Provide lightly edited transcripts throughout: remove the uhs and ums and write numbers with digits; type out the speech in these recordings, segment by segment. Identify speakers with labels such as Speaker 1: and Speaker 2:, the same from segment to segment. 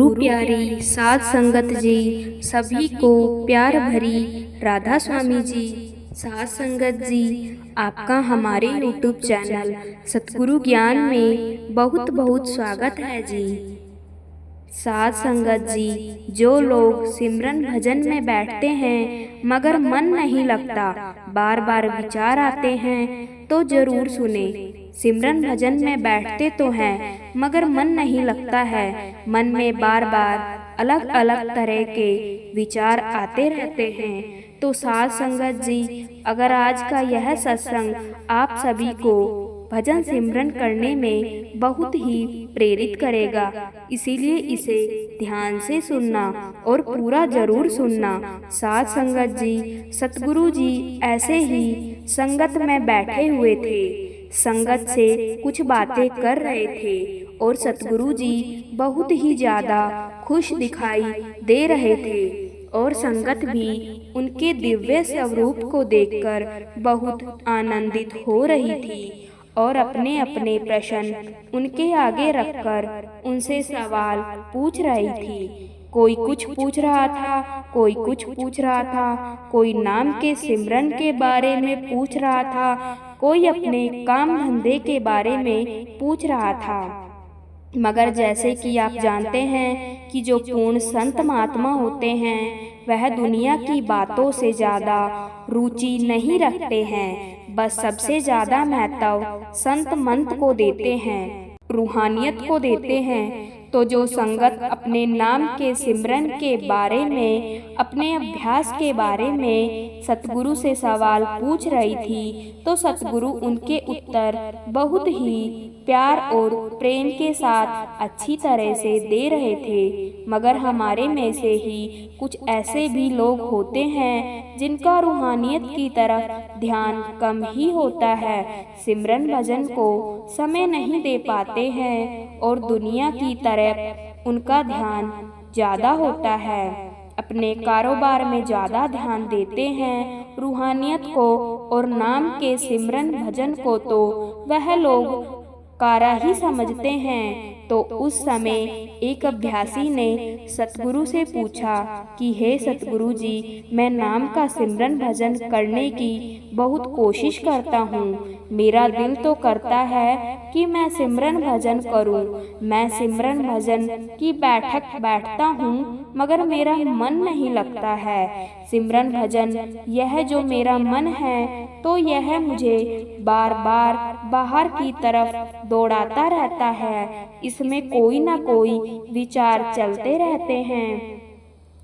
Speaker 1: गुरु प्यारी साध संगत जी, सभी को प्यार भरी राधा स्वामी जी। साध संगत जी, आपका हमारे YouTube चैनल सतगुरु ज्ञान में बहुत बहुत स्वागत है जी। साध संगत जी, जो लोग सिमरन भजन में बैठते हैं मगर मन नहीं लगता, बार बार विचार आते हैं, तो जरूर सुने। सिमरन भजन में बैठते तो हैं मगर मन नहीं लगता है, मन में बार बार अलग अलग तरह के विचार आते रहते हैं। तो साध संगत जी, अगर आज का यह सत्संग आप सभी को भजन सिमरन करने में बहुत ही प्रेरित करेगा, इसीलिए इसे ध्यान से सुनना और पूरा जरूर सुनना। साध संगत जी, सतगुरु जी ऐसे ही संगत में बैठे हुए थे, संगत से कुछ बातें कर रहे थे और सतगुरु जी बहुत ही ज़्यादा खुश दिखाई दे रहे थे और संगत भी उनके दिव्य स्वरूप को देखकर बहुत आनंदित हो रही थी और अपने अपने प्रश्न उनके आगे रखकर उनसे सवाल पूछ रही थी। कोई कुछ पूछ रहा था, कोई कुछ पूछ रहा था, कोई नाम के सिमरन के बारे में पूछ रहा था, कोई अपने काम धंधे के बारे में पूछ रहा था। मगर जैसे कि आप जानते हैं कि जो पूर्ण संत महात्मा होते हैं वह दुनिया की बातों से ज़्यादा रुचि नहीं रखते हैं, बस सबसे ज़्यादा महत्व संत मंत को देते हैं, रूहानियत को देते हैं। तो जो संगत अपने नाम के सिमरन के बारे में, अपने अभ्यास के बारे में सतगुरु से सवाल पूछ रही थी, तो सतगुरु उनके उत्तर बहुत ही प्यार और प्रेम के साथ अच्छी तरह से दे रहे थे। मगर हमारे में से ही कुछ ऐसे भी लोग होते हैं जिनका रूहानियत की तरफ ध्यान कम ही होता है, सिमरन भजन को समय नहीं दे पाते हैं और दुनिया की तरफ उनका ध्यान ज़्यादा होता है, अपने कारोबार में ज़्यादा ध्यान देते हैं। रूहानियत को और नाम के सिमरन भजन को तो वह लोग कारा ही समझते हैं। तो उस समय एक अभ्यासी ने सतगुरु से पूछा कि हे सतगुरु जी, मैं नाम का सिमरन भजन करने की बहुत कोशिश करता हूँ, मेरा दिल तो करता है कि मैं सिमरन भजन करूं, मैं सिमरन भजन की बैठक बैठता हूं, मगर मेरा मन नहीं लगता है। सिमरन भजन यह जो मेरा मन है तो यह मुझे बार बार बाहर की तरफ दौड़ाता रहता है, इसमें कोई ना कोई विचार चलते रहते हैं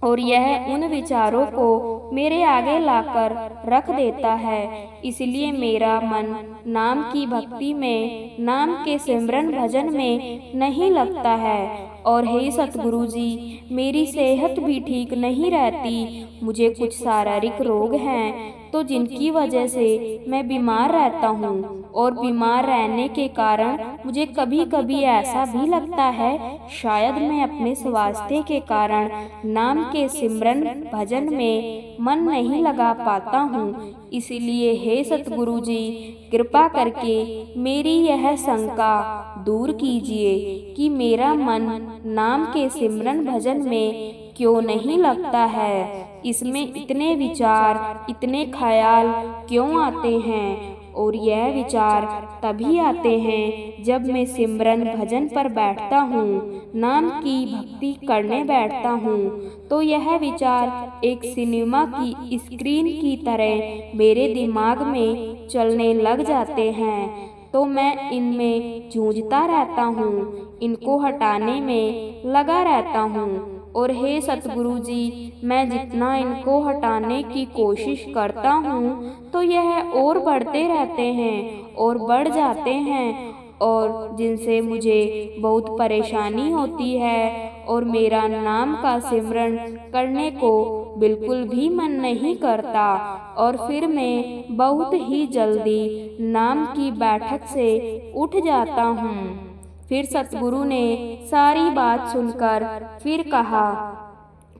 Speaker 1: और यह उन विचारों को मेरे आगे लाकर रख देता है, इसलिए मेरा मन नाम की भक्ति में, नाम के सिमरन भजन में नहीं लगता है। और हे सतगुरु जी, मेरी सेहत भी ठीक नहीं रहती, मुझे कुछ शारीरिक रोग हैं तो जिनकी वजह से मैं बीमार रहता हूँ और बीमार रहने के कारण मुझे कभी कभी ऐसा भी लगता है शायद मैं अपने स्वास्थ्य के कारण नाम के सिमरन भजन में मन नहीं लगा पाता हूँ। इसलिए हे सतगुरु जी, कृपा करके मेरी यह शंका दूर कीजिए कि मेरा मन नाम के सिमरन भजन में क्यों नहीं लगता है, इसमें इतने विचार, इतने ख्याल क्यों आते हैं। और यह विचार तभी आते हैं जब मैं सिमरन भजन पर बैठता हूँ, नाम की भक्ति करने बैठता हूँ, तो यह विचार एक सिनेमा की स्क्रीन की तरह मेरे दिमाग में चलने लग जाते हैं। तो मैं इनमें जूझता रहता हूँ, इनको हटाने में लगा रहता हूँ। और हे सतगुरु जी, मैं जितना इनको हटाने की कोशिश करता हूँ तो यह और बढ़ते रहते हैं और बढ़ जाते हैं, और जिनसे मुझे बहुत परेशानी होती है और मेरा नाम का सिमरन करने को बिल्कुल भी मन नहीं करता और फिर मैं बहुत ही जल्दी नाम की बैठक से उठ जाता हूँ। फिर सतगुरु ने सारी बात सुनकर फिर कहा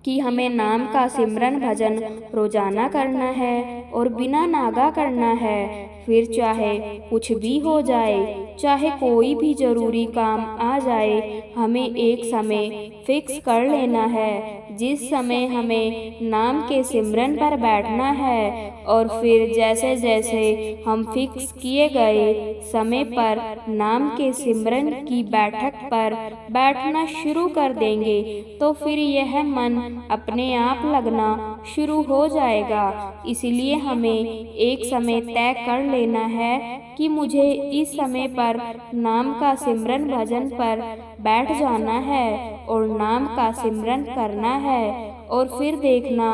Speaker 1: कि हमें नाम का सिमरन भजन रोजाना करना है और बिना नागा करना है, फिर चाहे कुछ भी हो जाए। चाहे कोई भी ज़रूरी काम आ जाए, हमें एक समय फिक्स कर लेना है जिस समय हमें नाम के सिमरन पर बैठना है। और फिर जैसे जैसे हम फिक्स किए गए समय पर नाम के सिमरन की बैठक पर बैठना शुरू कर देंगे तो फिर यह मन अपने आप लगना शुरू हो जाएगा। इसलिए हमें एक समय तय कर लेना है कि मुझे इस समय पर नाम का सिमरन भजन पर बैठ जाना है और नाम का सिमरन करना है। और फिर देखना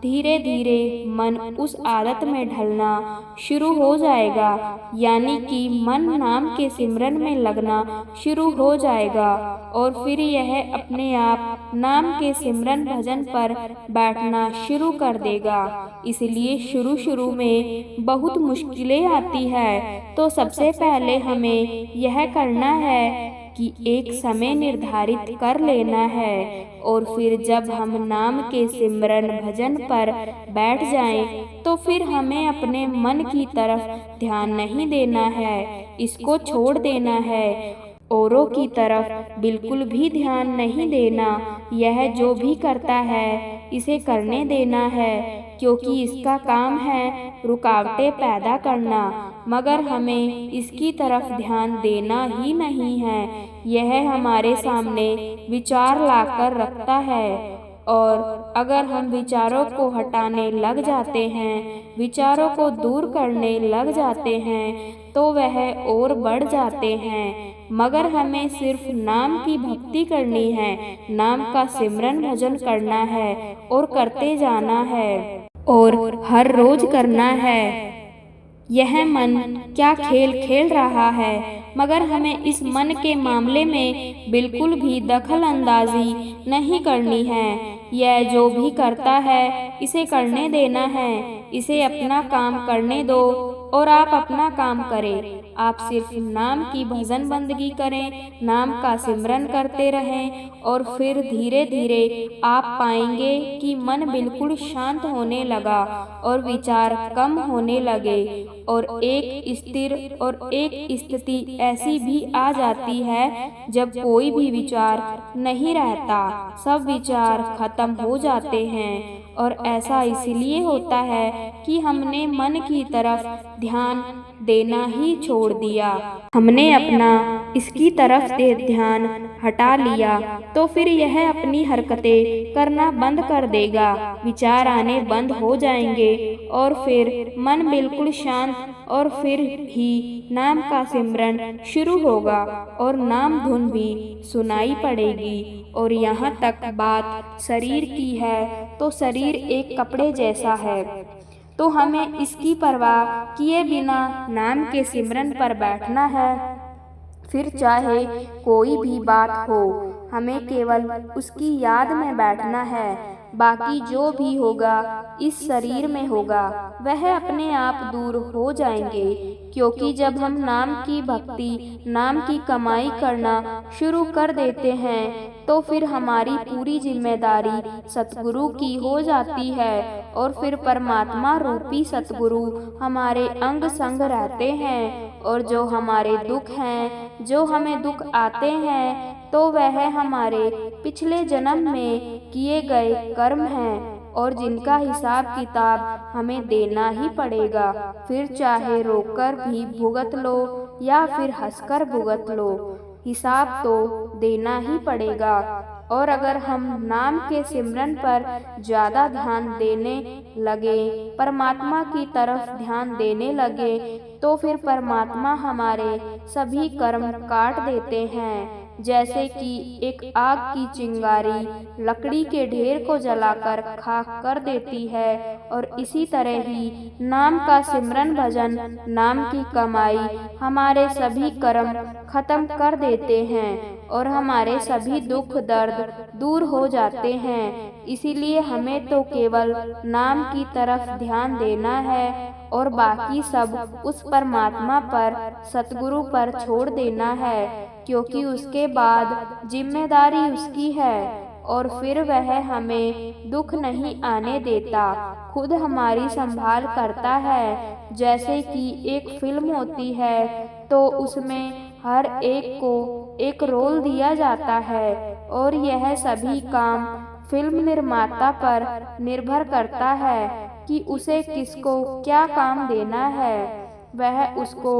Speaker 1: धीरे धीरे मन उस आदत में ढलना शुरू हो जाएगा, यानी कि मन नाम के सिमरन में लगना शुरू हो जाएगा और फिर यह अपने आप नाम के सिमरन भजन पर बैठना शुरू कर देगा। इसलिए शुरू में बहुत मुश्किलें आती है, तो सबसे पहले हमें यह करना है कि एक समय निर्धारित कर लेना है और फिर जब हम नाम के सिमरन भजन पर बैठ जाएं, तो फिर हमें अपने मन की तरफ ध्यान नहीं देना है, इसको छोड़ देना है। औरों की तरफ बिल्कुल भी ध्यान नहीं देना। यह जो भी करता है इसे करने देना है, क्योंकि इसका काम है रुकावटें पैदा करना, मगर हमें इसकी तरफ ध्यान देना ही नहीं है। यह हमारे सामने विचार लाकर रखता है और अगर हम विचारों को हटाने लग जाते हैं, विचारों को दूर करने लग जाते हैं, तो वह और बढ़ जाते हैं। मगर हमें सिर्फ नाम की भक्ति करनी है, नाम का सिमरन भजन करना है और करते जाना है और हर रोज करना है। यह मन क्या खेल खेल रहा है, मगर हमें इस मन के मामले में बिल्कुल भी दखल अंदाजी नहीं करनी है। यह जो भी करता है इसे करने देना है, इसे अपना काम करने दो और आप अपना काम करें। आप सिर्फ नाम की भजन बंदगी करें, नाम का सिमरन करते रहें और फिर धीरे धीरे आप पाएंगे कि मन बिल्कुल शांत होने लगा और विचार कम होने लगे और एक स्थिर और एक स्थिति ऐसी भी आ जाती है जब कोई भी विचार नहीं रहता, सब विचार खत्म हो जाते हैं। और ऐसा इसलिए होता है कि हमने मन की तरफ ध्यान देना ही छोड़ दिया, हमने अपना इसकी तरफ से ध्यान हटा लिया, तो फिर यह अपनी हरकतें करना बंद कर देगा, विचार आने बंद हो जाएंगे और फिर मन बिल्कुल शांत और फिर ही नाम का सिमरन शुरू होगा और नाम धुन भी सुनाई पड़ेगी। और यहाँ तक बात शरीर की है तो शरीर एक कपड़े जैसा है, तो हमें इसकी परवाह किए बिना नाम के सिमरन पर बैठना है। फिर चाहे कोई भी बात हो, हमें केवल उसकी याद में बैठना है, बाकी जो भी होगा इस शरीर में होगा वह अपने आप दूर हो जाएंगे। क्योंकि जब हम नाम की भक्ति, नाम की कमाई करना शुरू कर देते हैं तो फिर हमारी पूरी जिम्मेदारी सतगुरु की हो जाती है और फिर परमात्मा रूपी सतगुरु हमारे अंग संग रहते हैं। और जो हमारे दुख हैं, जो हमें दुख आते हैं, तो वह हमारे पिछले जन्म में किए गए कर्म हैं और जिनका हिसाब किताब हमें देना ही पड़ेगा। फिर चाहे रोकर भी भुगत लो या फिर हंसकर भुगत लो, हिसाब तो देना ही पड़ेगा। और अगर हम नाम के सिमरन पर ज़्यादा ध्यान देने लगे, परमात्मा की तरफ ध्यान देने लगे, तो फिर परमात्मा हमारे सभी कर्म काट देते हैं। जैसे कि एक आग की चिंगारी लकड़ी के ढेर को जलाकर खाक कर देती है, और इसी तरह ही नाम का सिमरन भजन, नाम की कमाई हमारे सभी कर्म खत्म कर देते हैं और हमारे सभी दुख दर्द दूर हो जाते हैं। इसीलिए हमें तो केवल नाम की तरफ ध्यान देना है और बाकी सब उस परमात्मा पर, सतगुरु पर छोड़ देना है, क्योंकि उसके बाद जिम्मेदारी उसकी है और फिर वह हमें दुख नहीं आने देता, खुद हमारी संभाल करता है। जैसे कि एक फिल्म होती है तो उसमें हर एक को एक रोल दिया जाता है और यह सभी काम फिल्म निर्माता पर निर्भर करता है कि उसे किसको क्या काम देना है। वह उसको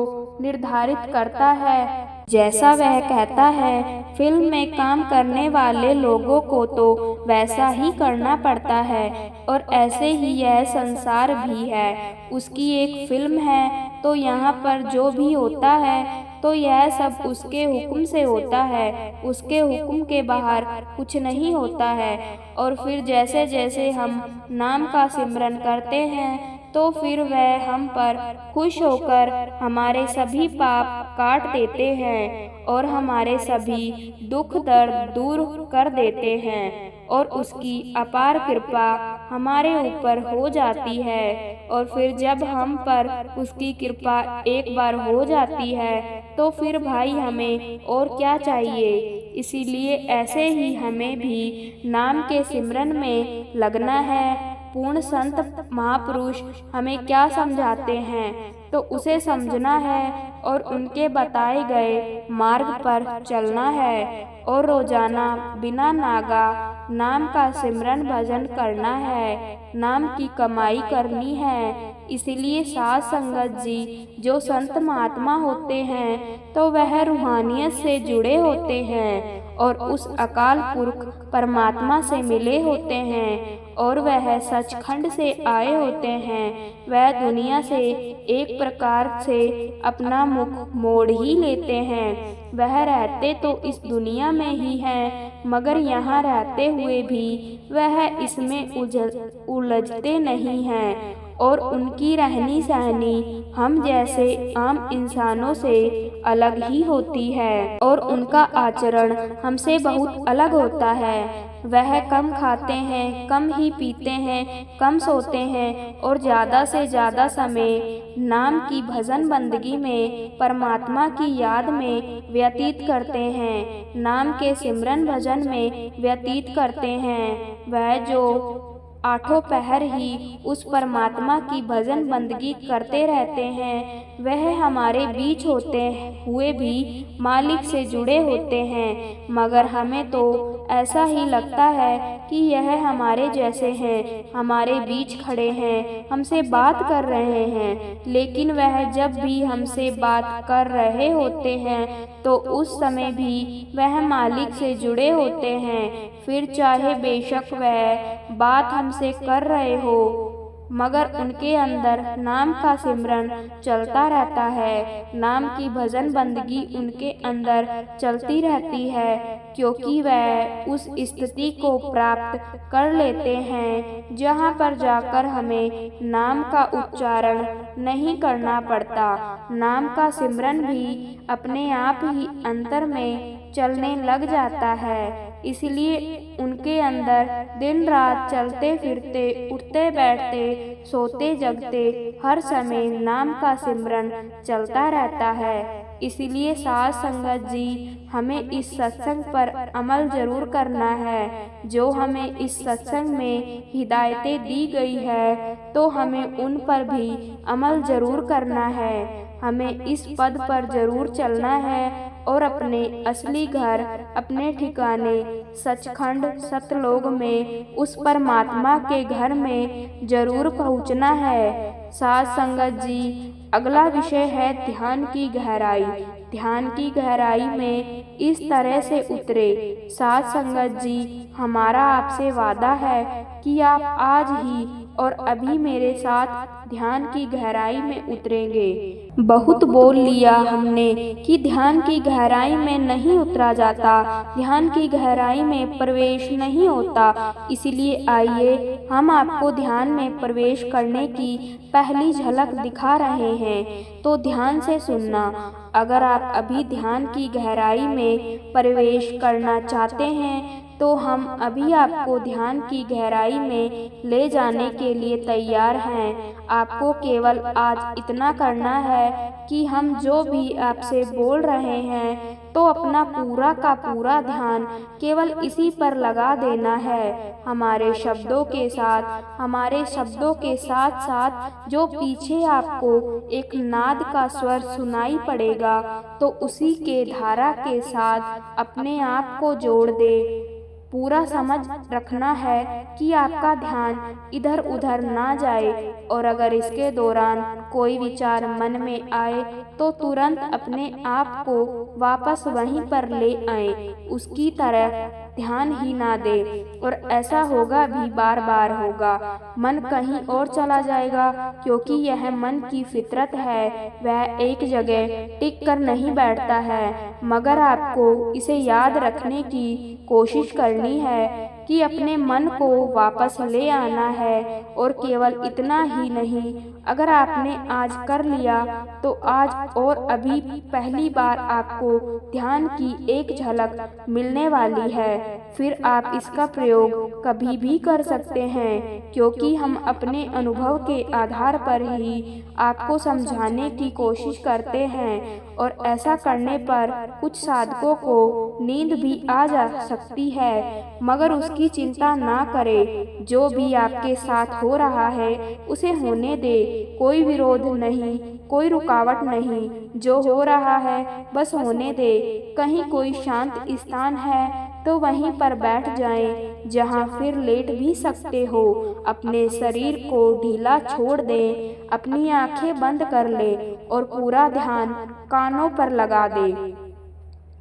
Speaker 1: निर्धारित करता है। जैसा वह कहता है, फिल्म में काम करने वाले लोगों को तो वैसा ही करना पड़ता है और ऐसे ही यह संसार भी है। उसकी एक फिल्म है तो यहाँ पर जो भी होता है तो यह सब उसके हुक्म से होता है, उसके हुक्म के बाहर कुछ नहीं होता है। और फिर जैसे जैसे हम नाम का सिमरन करते हैं तो फिर वह हम पर खुश होकर हमारे सभी पाप काट देते हैं और हमारे सभी दुख दर्द दूर कर देते हैं और उसकी अपार कृपा हमारे ऊपर हो जाती है। और फिर जब हम पर उसकी कृपा एक बार हो जाती है तो फिर भाई हमें और क्या चाहिए। इसीलिए ऐसे ही हमें भी नाम के सिमरन में लगना है। पूर्ण संत महापुरुष हमें क्या समझाते हैं तो उसे समझना है और उनके बताए गए मार्ग पर चलना है और रोजाना बिना नागा नाम का सिमरन भजन करना है, नाम की कमाई करनी है। इसीलिए साध संगत जी जो संत महात्मा होते हैं तो वह रूहानियत से जुड़े होते हैं और उस अकाल पुरख परमात्मा से मिले होते हैं और वह सचखंड से आए होते हैं। वह दुनिया से एक प्रकार से अपना मुख मोड़ ही लेते हैं। वह रहते तो इस दुनिया में ही हैं, मगर यहाँ रहते हुए भी वह इसमें उलझते नहीं हैं और उनकी रहनी सहनी हम जैसे आम इंसानों से अलग ही होती है और उनका आचरण हमसे बहुत अलग होता है। वह कम खाते हैं, कम ही पीते हैं, कम सोते हैं और ज़्यादा से ज़्यादा समय नाम की भजन बंदगी में परमात्मा की याद में व्यतीत करते हैं, नाम के सिमरन भजन में व्यतीत करते हैं। वह जो आठों पहर ही उस परमात्मा की भजन बंदगी करते रहते हैं, वह हमारे बीच होते हुए भी मालिक से जुड़े होते हैं। मगर हमें तो ऐसा ही लगता है कि यह हमारे जैसे हैं, हमारे बीच खड़े हैं, हमसे बात कर रहे हैं। लेकिन वह जब भी हमसे बात कर रहे होते हैं तो उस समय भी वह मालिक से जुड़े होते हैं। फिर चाहे बेशक वह बात हमसे कर रहे हो, मगर उनके अंदर नाम का सिमरन चलता रहता है, नाम की भजन बंदगी उनके अंदर चलती रहती है, क्योंकि वह उस स्थिति को प्राप्त कर लेते हैं जहाँ पर जाकर हमें नाम का उच्चारण नहीं करना पड़ता। नाम का सिमरन भी अपने आप ही अंतर में चलने लग जाता है। इसलिए उनके अंदर दिन रात चलते फिरते, उठते बैठते, सोते जगते हर समय नाम का सिमरन चलता रहता है। इसीलिए साध संगत जी हमें इस सत्संग पर अमल जरूर करना है। जो हमें इस सत्संग में हिदायतें दी गई है तो हमें उन पर भी अमल जरूर करना है। हमें इस पद पर जरूर चलना है और अपने असली घर, अपने ठिकाने सचखंड सतलोक में उस परमात्मा के घर में जरूर पहुंचना है। साध संगत जी अगला विषय है ध्यान की गहराई। ध्यान की गहराई में इस तरह से उतरे। साध संगत जी हमारा आपसे वादा है कि आप आज ही और अभी मेरे साथ ध्यान की गहराई में उतरेंगे। बहुत बोल लिया हमने कि ध्यान की गहराई में नहीं उतरा जाता, ध्यान की गहराई में प्रवेश नहीं होता। इसलिए आइए हम आपको ध्यान में प्रवेश करने की पहली झलक दिखा रहे हैं, तो ध्यान से सुनना। अगर आप अभी ध्यान की गहराई में प्रवेश करना चाहते हैं तो हम अभी आपको ध्यान की गहराई में ले जाने के लिए तैयार हैं। आपको केवल आज इतना करना है कि हम जो भी आपसे बोल रहे हैं तो अपना पूरा का पूरा ध्यान केवल इसी पर लगा देना है। हमारे शब्दों के साथ साथ जो पीछे आपको एक नाद का स्वर सुनाई पड़ेगा, तो उसी के धारा के साथ अपने आप को जोड़ दे। पूरा समझ रखना है कि आपका ध्यान इधर उधर ना जाए, और अगर इसके दौरान कोई विचार मन में आए तो तुरंत अपने आप को वापस वहीं पर ले आए, उसकी तरह ध्यान ही ना दे। और ऐसा होगा भी, बार बार होगा। मन कहीं और चला जाएगा, क्योंकि यह मन की फितरत है, वह एक जगह टिक कर नहीं बैठता है। मगर आपको इसे याद रखने की कोशिश करनी है कि अपने मन को वापस ले आना है। और केवल इतना ही नहीं, अगर आपने आज कर लिया तो आज और अभी पहली बार आपको ध्यान की एक झलक मिलने वाली है। फिर आप इसका प्रयोग कभी भी कर सकते हैं, क्योंकि हम अपने अनुभव के आधार पर ही आपको समझाने की कोशिश करते हैं। और ऐसा करने पर कुछ साधकों को नींद भी आ जा सकती है, मगर उसकी चिंता ना करें। जो भी आपके साथ हो रहा है उसे होने दे, कोई विरोध नहीं, कोई रुकावट नहीं। जो हो रहा है बस होने दे। कहीं कोई शांत स्थान है तो वहीं पर बैठ जाएं, जहां फिर लेट भी सकते हो। अपने शरीर को ढीला छोड़ दें, अपनी आंखें बंद कर ले और पूरा ध्यान कानों पर लगा दे,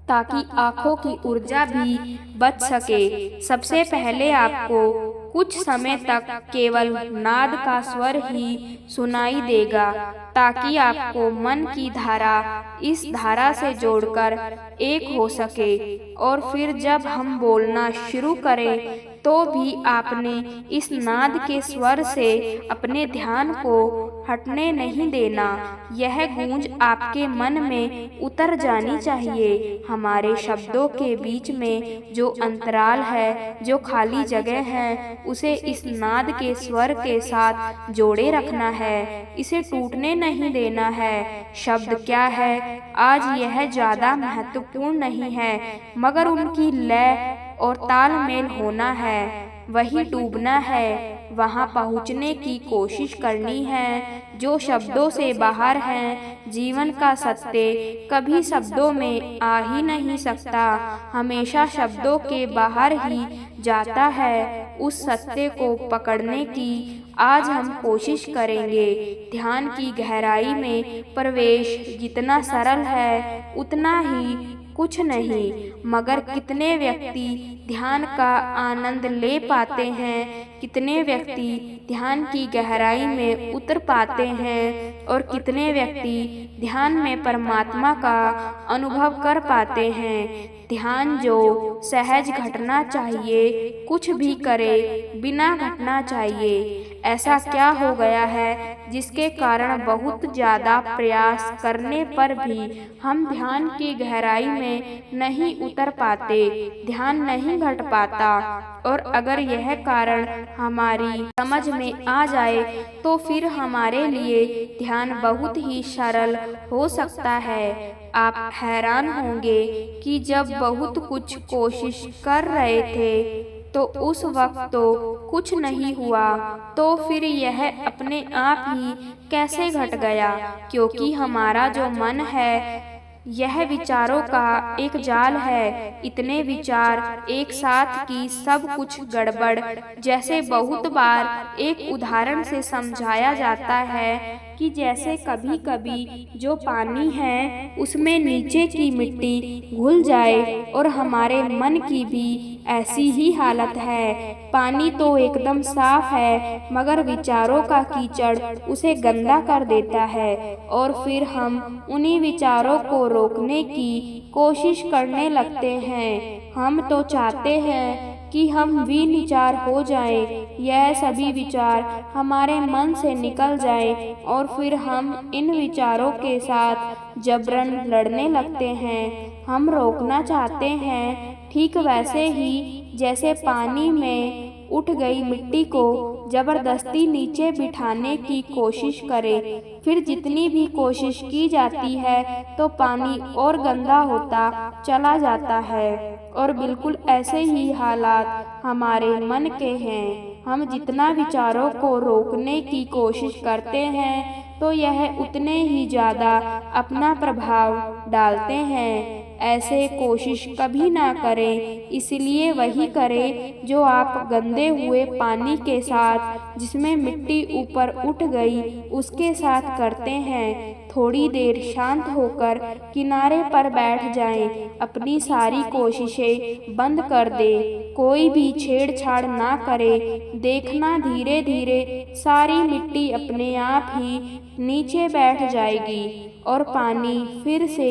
Speaker 1: ताकि आँखों की ऊर्जा भी बच सके। सबसे पहले आपको कुछ समय तक केवल नाद का स्वर ही सुनाई देगा, ताकि आपको मन की धारा इस धारा से जोड़कर एक हो सके। और फिर जब हम बोलना शुरू करें तो भी आपने इस नाद के स्वर से अपने ध्यान को हटने नहीं देना। यह गूंज आपके मन में उतर जानी चाहिए। हमारे शब्दों के बीच में जो अंतराल है, जो खाली जगह है, उसे इस नाद के स्वर के साथ जोड़े रखना है, इसे टूटने नहीं देना है। शब्द क्या है आज यह ज्यादा महत्वपूर्ण नहीं है, मगर उनकी लय और तालमेल होना है, वही डूबना है, वहां पहुंचने की कोशिश करनी है जो शब्दों से बाहर हैं। जीवन का सत्य कभी शब्दों में आ ही नहीं सकता, हमेशा शब्दों के बाहर ही जाता है। उस सत्य को पकड़ने की आज हम कोशिश करेंगे। ध्यान की गहराई में प्रवेश जितना सरल है उतना ही कुछ नहीं, मगर कितने व्यक्ति ध्यान का आनंद ले पाते हैं, कितने व्यक्ति ध्यान की गहराई में उतर पाते हैं, और कितने व्यक्ति ध्यान में परमात्मा का अनुभव कर पाते हैं। ध्यान जो सहज घटना चाहिए, कुछ भी करे बिना घटना चाहिए। ऐसा क्या हो गया है जिसके कारण बहुत ज़्यादा प्रयास करने पर भी हम ध्यान की गहराई में नहीं उतर पाते, ध्यान नहीं घट पाता। और अगर यह कारण हमारी समझ में आ जाए तो फिर हमारे लिए ध्यान बहुत ही सरल हो सकता है। आप हैरान होंगे कि जब बहुत कुछ कोशिश कर रहे थे तो उस वक्त तो कुछ नहीं हुआ, तो फिर यह अपने आप ही कैसे घट गया? क्योंकि हमारा जो मन है यह विचारों का एक जाल है। इतने विचार एक साथ की सब कुछ गड़बड़। जैसे बहुत बार एक उदाहरण से समझाया जाता है कि जैसे कभी कभी जो पानी है उसमें नीचे की मिट्टी घुल जाए, और हमारे मन की भी ऐसी ही हालत है। पानी तो एकदम साफ है, मगर विचारों का कीचड़ उसे गंदा कर देता है, और फिर हम उन्हीं विचारों को रोकने की कोशिश करने लगते हैं। हम तो चाहते हैं कि हम विनिचार हो जाएं, यह सभी विचार हमारे मन से निकल जाएं, और फिर हम इन विचारों के साथ जबरन लड़ने लगते हैं। हम रोकना चाहते हैं। ठीक वैसे ही जैसे पानी में उठ गई मिट्टी को जबरदस्ती नीचे बिठाने की कोशिश करे। फिर जितनी भी कोशिश की जाती है तो पानी और गंदा होता चला जाता है। और बिल्कुल ऐसे ही हालात हमारे मन के हैं। हम जितना विचारों को रोकने की कोशिश करते हैं तो यह उतने ही ज़्यादा अपना प्रभाव डालते हैं। ऐसे कोशिश कभी ना करें, इसलिए वही करें जो आप गंदे हुए पानी के साथ, जिसमें मिट्टी ऊपर उठ गई, उसके साथ करते हैं। थोड़ी देर शांत होकर किनारे पर बैठ जाएं, अपनी सारी कोशिशें बंद कर दें, कोई भी छेड़छाड़ ना करें। देखना धीरे धीरे सारी मिट्टी अपने आप ही नीचे बैठ जाएगी और पानी फिर से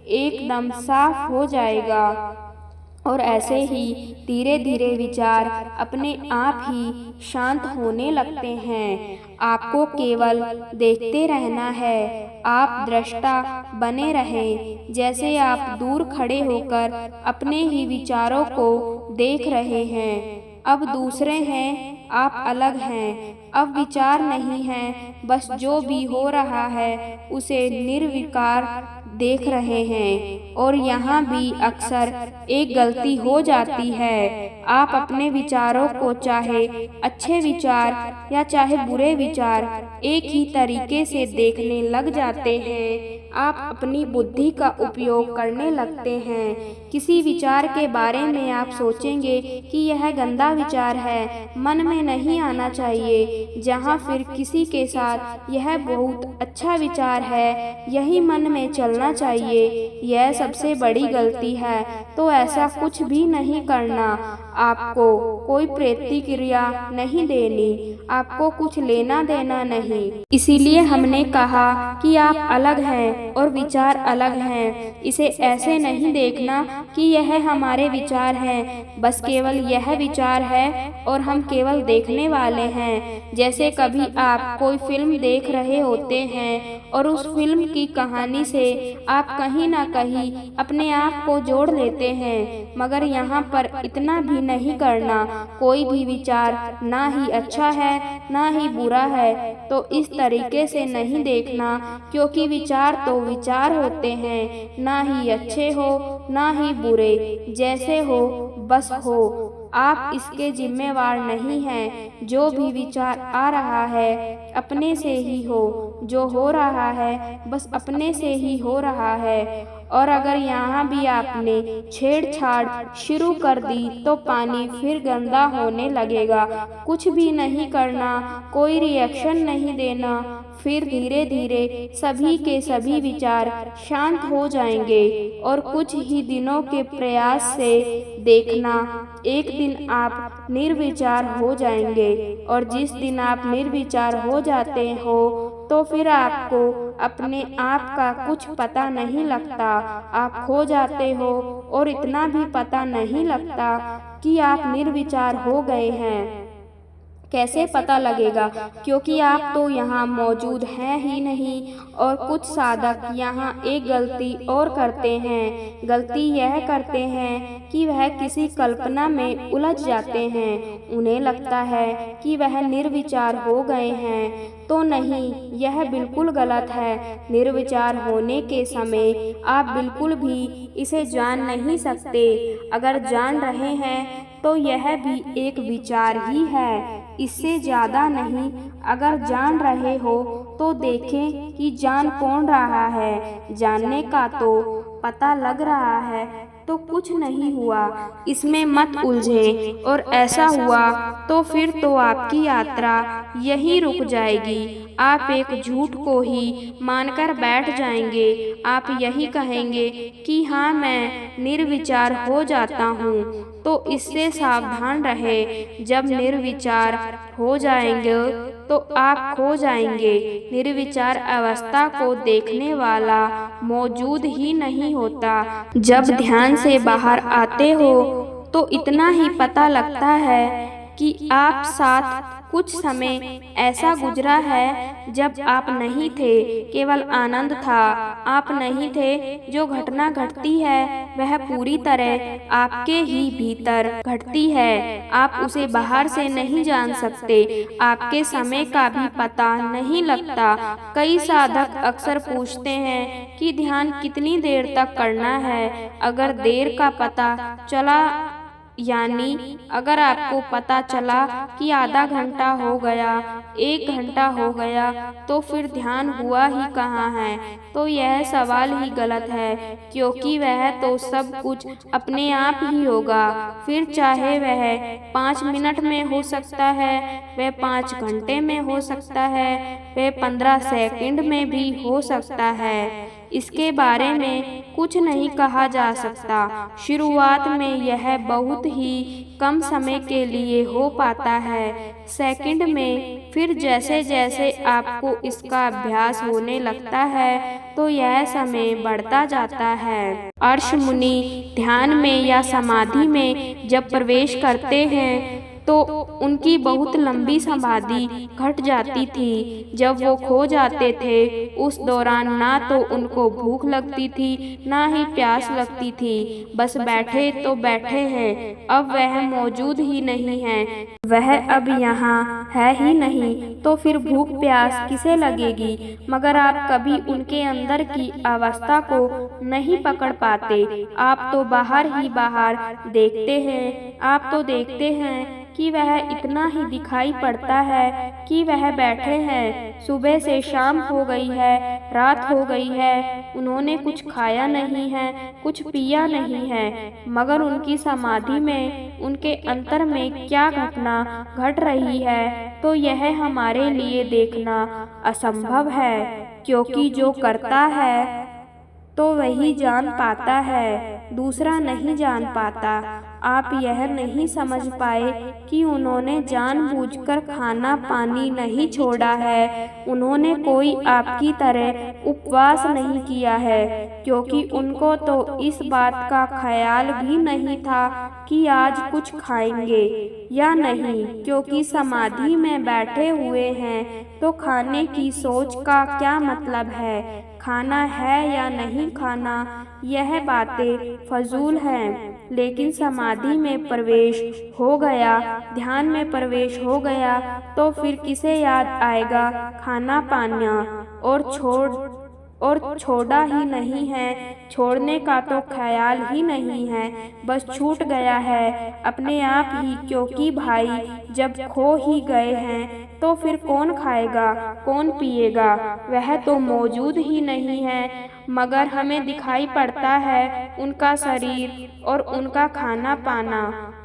Speaker 1: एकदम साफ हो जाएगा। और ऐसे ही धीरे धीरे विचार अपने आप ही शांत होने लगते हैं। आपको केवल देखते रहना है, आप दृष्टा बने रहें, जैसे आप दूर खड़े होकर अपने ही विचारों को देख रहे हैं। अब दूसरे हैं, आप अलग हैं। अब विचार नहीं हैं, बस जो भी हो रहा है उसे निर्विकार देख रहे हैं। और यहाँ भी अक्सर एक गलती हो जाती है। आप अपने विचारों को, चाहे अच्छे विचार या चाहे बुरे विचार, एक ही तरीके से देखने लग जाते हैं। आप अपनी बुद्धि का उपयोग करने लगते हैं। किसी विचार के बारे में आप सोचेंगे कि यह गंदा विचार है, मन में नहीं आना चाहिए, जहाँ फिर किसी के साथ यह बहुत अच्छा विचार है, यही मन में चलना चाहिए। यह सबसे बड़ी गलती है। तो ऐसा कुछ भी नहीं करना। आपको कोई प्रतिक्रिया नहीं देनी, आपको कुछ लेना देना नहीं। इसीलिए हमने कहा कि आप अलग हैं और विचार अलग हैं। इसे ऐसे नहीं देखना कि यह हमारे विचार हैं, बस केवल यह विचार है और हम केवल देखने वाले हैं। जैसे कभी आप कोई फिल्म देख रहे होते हैं और उस फिल्म की कहानी से आप कहीं ना कहीं अपने आप को जोड़ लेते हैं, मगर यहाँ पर इतना भी नहीं करना। कोई भी विचार ना ही अच्छा है ना ही बुरा है, तो इस तरीके से नहीं देखना, क्योंकि विचार तो विचार होते हैं, ना ही अच्छे हो ना ही बुरे, जैसे हो बस हो। आप इसके जिम्मेवार नहीं हैं। जो भी विचार आ रहा है अपने से ही हो, जो हो रहा है बस अपने से ही हो रहा है। और अगर यहाँ भी आपने छेड़छाड़ शुरू कर दी तो पानी फिर गंदा होने लगेगा। कुछ भी नहीं करना, कोई रिएक्शन नहीं देना, फिर धीरे धीरे सभी के सभी विचार शांत हो जाएंगे। और कुछ ही दिनों के प्रयास से देखना, एक दिन आप निर्विचार हो जाएंगे। और जिस दिन आप निर्विचार हो जाते हो तो फिर आपको अपने आप का कुछ पता नहीं लगता। आप खो जाते हो और इतना भी पता नहीं लगता कि आप निर्विचार हो गए हैं। कैसे पता लगेगा, क्योंकि आप तो यहाँ मौजूद हैं ही नहीं। और कुछ साधक यहाँ एक गलती और करते हैं। गलती यह करते हैं कि वह किसी कल्पना में उलझ जाते हैं। उन्हें लगता है कि वह निर्विचार हो गए हैं, तो नहीं, यह बिल्कुल गलत है। निर्विचार होने के समय आप बिल्कुल भी इसे जान नहीं सकते। अगर जान रहे हैं तो यह भी एक विचार ही है, इससे ज़्यादा नहीं। अगर जान रहे हो तो देखें कि जान कौन रहा है। जानने का तो पता लग रहा है तो कुछ नहीं हुआ, इसमें मत उलझे। और ऐसा हुआ तो फिर तो आपकी यात्रा यहीं रुक जाएगी। आप एक झूठ को ही मानकर बैठ जाएंगे। आप यही कहेंगे कि हाँ, मैं निर्विचार हो जाता हूँ। तो इससे सावधान रहे। जब निर्विचार हो जाएंगे तो आप खो जाएंगे। निर्विचार अवस्था को देखने वाला मौजूद ही नहीं होता। जब ध्यान से बाहर आते हो तो इतना ही पता लगता है कि आप साथ कुछ समय ऐसा गुजरा है जब आप नहीं थे, केवल आनंद था। आप नहीं थे। जो घटना घटती है वह पूरी तरह आपके ही भीतर घटती है। आप उसे बाहर से नहीं जान सकते। आपके समय का भी पता नहीं लगता। कई साधक अक्सर पूछते हैं कि ध्यान कितनी देर तक करना है। अगर देर का पता चला, यानी अगर आपको पता चला कि आधा घंटा हो गया, 1 घंटा हो गया, तो फिर ध्यान हुआ ही कहाँ है? तो यह सवाल ही गलत है, क्योंकि वह तो सब कुछ अपने आप ही होगा। फिर चाहे वह 5 मिनट में हो सकता है, वह 5 घंटे में हो सकता है, वह 15 सेकंड में भी हो सकता है। इसके बारे में कुछ नहीं कहा जा सकता। शुरुआत में यह बहुत ही कम समय के लिए हो पाता है, सेकंड में। फिर जैसे जैसे आपको इसका अभ्यास होने लगता है तो यह समय बढ़ता जाता है। अर्ष मुनि ध्यान में या समाधि में जब प्रवेश करते हैं तो उनकी बहुत लंबी समाधि घट जाती थी। जब वो खो जाते थे, उस दौरान ना तो उनको भूख लगती थी, ना ही प्यास लगती थी। बस बैठे तो बैठे हैं। अब वह मौजूद ही नहीं है। वह अब यहाँ है ही नहीं, तो फिर भूख प्यास किसे लगेगी? मगर आप कभी उनके अंदर की अवस्था को नहीं पकड़ पाते। आप तो बाहर ही बाहर देखते हैं। आप तो देखते हैं कि वह इतना ही दिखाई पड़ता है कि वह बैठे हैं। सुबह से शाम हो गई है, रात हो गई है, उन्होंने कुछ खाया नहीं है, कुछ पिया नहीं है, मगर उनकी समाधि में, उनके अंतर में क्या घटना घट रही है, तो यह हमारे लिए देखना असंभव है। क्योंकि जो करता है तो वही जान पाता है, दूसरा नहीं जान पाता। आप यह नहीं समझ पाए कि उन्होंने जानबूझकर खाना पानी नहीं छोड़ा है। उन्होंने कोई आपकी तरह उपवास नहीं किया है, क्योंकि उनको तो इस बात का ख्याल भी नहीं था कि आज कुछ खाएंगे या नहीं। क्योंकि समाधि में बैठे हुए हैं तो खाने की सोच का क्या मतलब है? खाना है या नहीं खाना, यह बातें फजूल हैं। लेकिन समाधि में प्रवेश हो गया, ध्यान में प्रवेश हो गया, तो फिर किसे याद आएगा खाना पाना? और छोड़ा ही नहीं है, छोड़ने का तो ख्याल ही नहीं है, बस छूट गया है अपने आप ही। क्योंकि भाई जब खो ही गए हैं तो फिर कौन खाएगा, कौन पिएगा? वह तो मौजूद ही नहीं है, मगर हमें दिखाई पड़ता है उनका शरीर और उनका खाना पाना।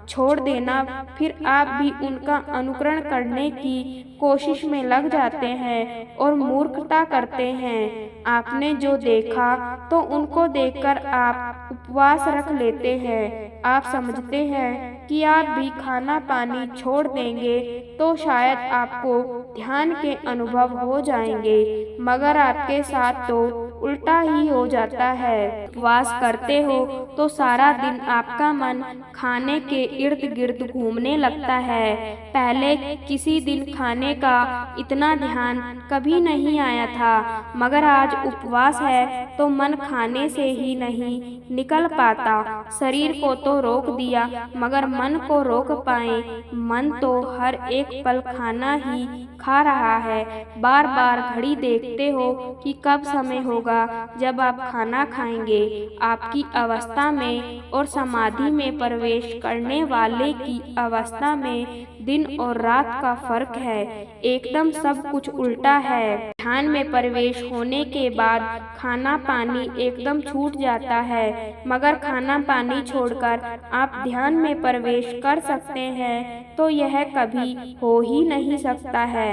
Speaker 1: छोड़ देना, फिर आप भी उनका अनुकरण करने की कोशिश में लग जाते हैं और मूर्खता करते हैं। आपने जो देखा तो उनको देखकर आप उपवास रख लेते हैं। आप समझते हैं कि आप भी खाना पानी छोड़ देंगे तो शायद आपको ध्यान के अनुभव हो जाएंगे, मगर आपके साथ तो उल्टा ही हो जाता है। उपवास करते हो तो सारा दिन आपका मन खाने के इर्द गिर्द घूमने लगता है। पहले किसी दिन खाने का इतना ध्यान कभी नहीं आया था, मगर आज उपवास है तो मन खाने से ही नहीं निकल पाता। शरीर को तो रोक दिया, मगर मन को रोक पाए? मन तो हर एक पल खाना ही खा रहा है। बार बार घड़ी देखते हो कि कब समय होगा जब आप खाना खाएंगे। आपकी अवस्था में और समाधि में प्रवेश करने वाले की अवस्था में दिन और रात का फर्क है। एकदम सब कुछ उल्टा है। ध्यान में प्रवेश होने के बाद खाना पानी एकदम छूट जाता है, मगर खाना पानी छोड़कर आप ध्यान में प्रवेश कर सकते हैं तो यह कभी हो ही नहीं सकता है।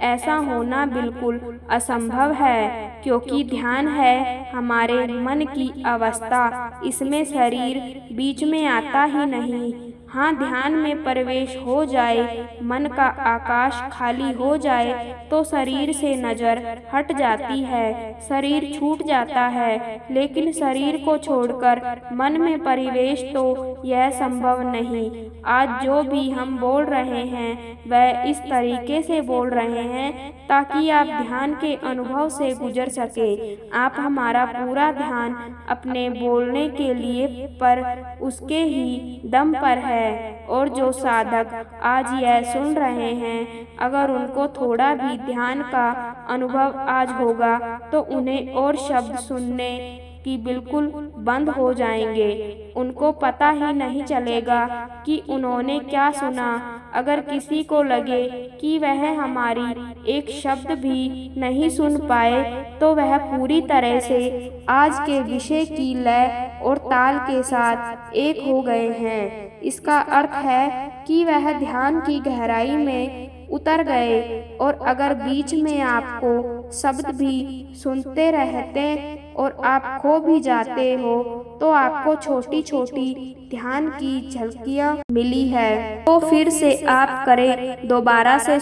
Speaker 1: ऐसा होना बिल्कुल असंभव है, क्योंकि ध्यान है हमारे मन की अवस्था, इसमें शरीर बीच में आता ही नहीं। हाँ, ध्यान में प्रवेश हो जाए, मन का आकाश खाली हो जाए तो शरीर से नजर हट जाती है, शरीर छूट जाता है। लेकिन शरीर को छोड़कर मन में प्रवेश तो यह संभव नहीं। आज जो भी हम बोल रहे हैं वह इस तरीके से बोल रहे हैं ताकि आप ध्यान के अनुभव से गुजर सके। आप हमारा पूरा ध्यान अपने बोलने के लिए पर उसके ही दम पर है। और जो साधक आज यह सुन रहे हैं, अगर उनको थोड़ा भी ध्यान का अनुभव आज होगा तो उन्हें और शब्द सुनने कि बिल्कुल बंद हो जाएंगे। उनको पता ही नहीं चलेगा कि उन्होंने क्या सुना। अगर किसी को लगे कि वह हमारी एक शब्द भी नहीं सुन पाए तो वह पूरी तरह से आज के विषय की लय और ताल के साथ एक हो गए हैं। इसका अर्थ है कि वह ध्यान की गहराई में उतर गए। और अगर बीच में आपको शब्द भी सुनते रहते और आप खो भी जाते हो तो आपको छोटी छोटी ध्यान की झलकियाँ मिली है, तो फिर से आप करें, दोबारा से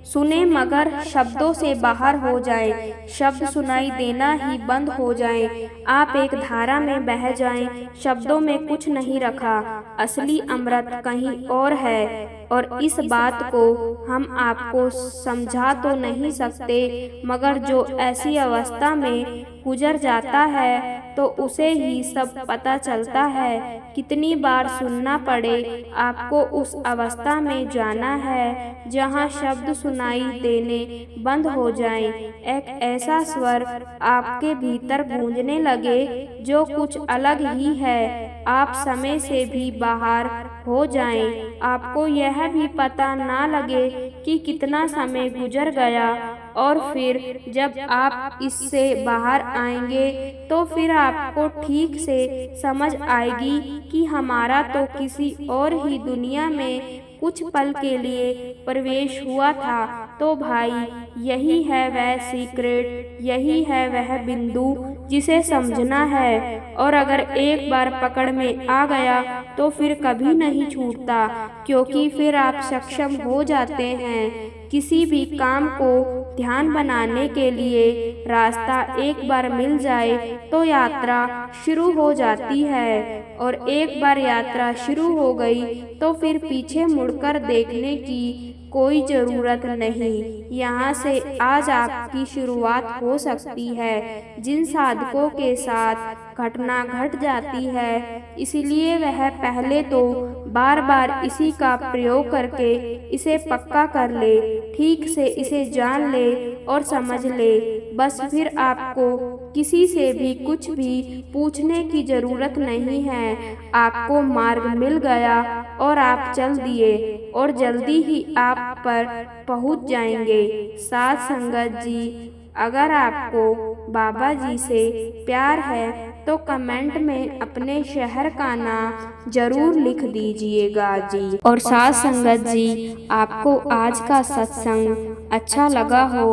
Speaker 1: सुने मगर शब्दों से बाहर हो जाए, शब्द सुनाई देना ही बंद हो जाए। आप एक धारा में बह जाएं, शब्दों में कुछ नहीं रखा, असली अमृत कहीं और है। और इस बात को हम आपको समझा तो नहीं सकते, मगर जो ऐसी अवस्था में गुजर जाता है तो उसे ही सब पता चलता है। कितनी बार सुनना पड़े, आपको उस अवस्था में जाना है जहाँ शब्द सुनाई देने बंद हो जाएं। एक ऐसा स्वर आपके भीतर गूंजने लगे जो कुछ अलग ही है। आप समय से भी बाहर हो जाएं, आपको यह भी पता ना लगे कि कितना समय गुजर गया। और फिर जब आप इससे बाहर आएंगे तो फिर आपको ठीक से समझ आएगी कि हमारा तो किसी और ही दुनिया में कुछ पल के लिए प्रवेश हुआ था। तो भाई, यही है वह सीक्रेट, यही है वह बिंदु जिसे समझना है। और अगर एक बार पकड़ में आ गया तो फिर कभी नहीं छूटता, क्योंकि फिर आप सक्षम हो जाते हैं। किसी भी काम को ध्यान बनाने के लिए रास्ता एक बार मिल जाए तो यात्रा शुरू हो जाती है। और एक बार यात्रा शुरू हो गई तो फिर पीछे मुड़कर देखने की कोई ज़रूरत नहीं। यहाँ से आज आपकी शुरुआत हो सकती है। जिन साधकों के साथ घटना घट जाती है, इसलिए वह पहले तो बार बार इसी का प्रयोग करके इसे पक्का कर ले, ठीक से इसे जान ले और समझ ले। बस फिर आपको किसी से भी कुछ भी पूछने की ज़रूरत नहीं है। आपको मार्ग मिल गया और आप चल दिए और जल्दी ही आप पर पहुंच जाएंगे। साध संगत जी, अगर आपको बाबा जी से प्यार है तो कमेंट में अपने शहर का नाम जरूर लिख दीजिएगा जी। और साध संगत जी, आपको आज का सत्संग अच्छा लगा हो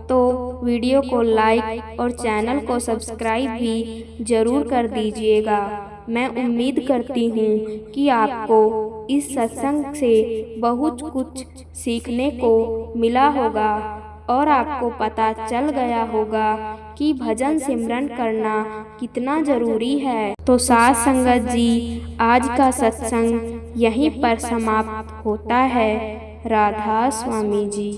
Speaker 1: तो वीडियो को लाइक और चैनल को सब्सक्राइब भी जरूर कर दीजिएगा। मैं उम्मीद करती हूँ कि आपको इस सत्संग से बहुत कुछ सीखने को मिला होगा और आपको पता चल गया होगा कि भजन सिमरन करना कितना जरूरी है। तो साध संगत जी, आज का सत्संग यहीं पर समाप्त होता है। राधा स्वामी जी।